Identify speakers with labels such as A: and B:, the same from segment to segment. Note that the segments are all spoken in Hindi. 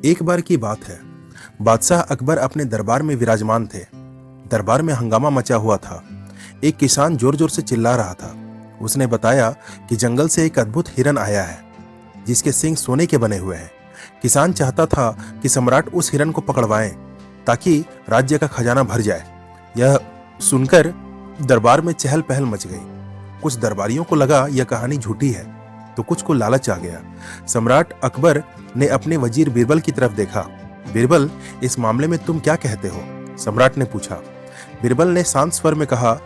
A: एक बार की बात है। बादशाह अकबर अपने दरबार में विराजमान थे। दरबार में हंगामा मचा हुआ था। एक किसान जोर जोर से चिल्ला रहा था। उसने बताया कि जंगल से एक अद्भुत हिरन आया है जिसके सींग सोने के बने हुए हैं। किसान चाहता था कि सम्राट उस हिरन को पकड़वाएं ताकि राज्य का खजाना भर जाए। यह सुनकर दरबार में चहल पहल मच गई। कुछ दरबारियों को लगा यह कहानी झूठी है तो कुछ को लालच आ गया। सम्राट अकबर ने अपने वजीर बीरबल की तरफ देखा। बीरबल, इस मामले में तुम क्या कहते हो? सम्राट ने पूछा। बीरबल ने शांत स्वर में कहा,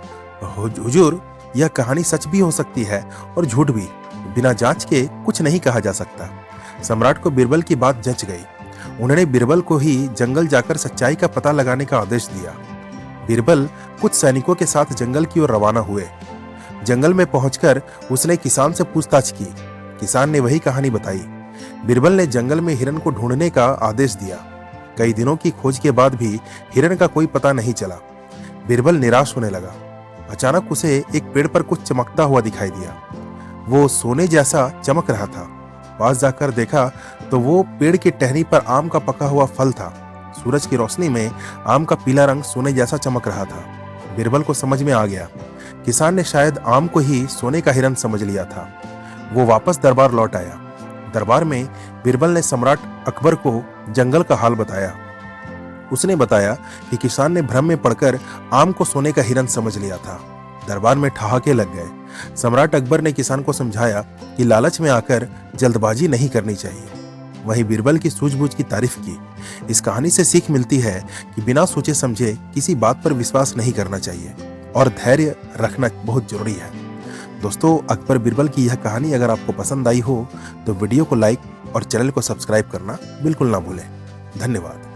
A: हुजूर, यह कहानी सच भी हो सकती है और झूठ भी। बिना जांच के कुछ नहीं कहा जा सकता। सम्राट को बीरबल की बात जच गई। उन्होंने बीरबल को ही जंगल जाकर सच्चाई का पता लगाने का आदेश दिया। बीरबल कुछ सैनिकों के साथ जंगल की ओर रवाना हुए। जंगल में पहुंचकर उसने किसान से पूछताछ की। किसान ने वही कहानी बताई। बीरबल ने जंगल में हिरन को ढूंढने का आदेश दिया। कई दिनों की खोज के बाद भी हिरन का कोई पता नहीं चला। बीरबल निराश होने लगा। अचानक उसे एक पेड़ पर कुछ चमकता हुआ दिखाई दिया। वो सोने जैसा चमक रहा था। पास जाकर देखा तो वो पेड़ की टहनी पर आम का पका हुआ फल था। सूरज की रोशनी में आम का पीला रंग सोने जैसा चमक रहा था। बीरबल को समझ में आ गया। किसान ने शायद आम को ही सोने का हिरन समझ लिया था। वो वापस दरबार लौट आया। दरबार में बीरबल ने सम्राट अकबर को जंगल का हाल बताया। उसने बताया कि किसान ने भ्रम में पड़कर आम को सोने का हिरन समझ लिया था। दरबार में ठहाके लग गए। सम्राट अकबर ने किसान को समझाया कि लालच में आकर जल्दबाजी नहीं करनी चाहिए। वहीं बीरबल की सूझबूझ की तारीफ की। इस कहानी से सीख मिलती है कि बिना सोचे समझे किसी बात पर विश्वास नहीं करना चाहिए और धैर्य रखना बहुत जरूरी है। दोस्तों, अकबर बीरबल की यह कहानी अगर आपको पसंद आई हो तो वीडियो को लाइक और चैनल को सब्सक्राइब करना बिल्कुल ना भूलें। धन्यवाद।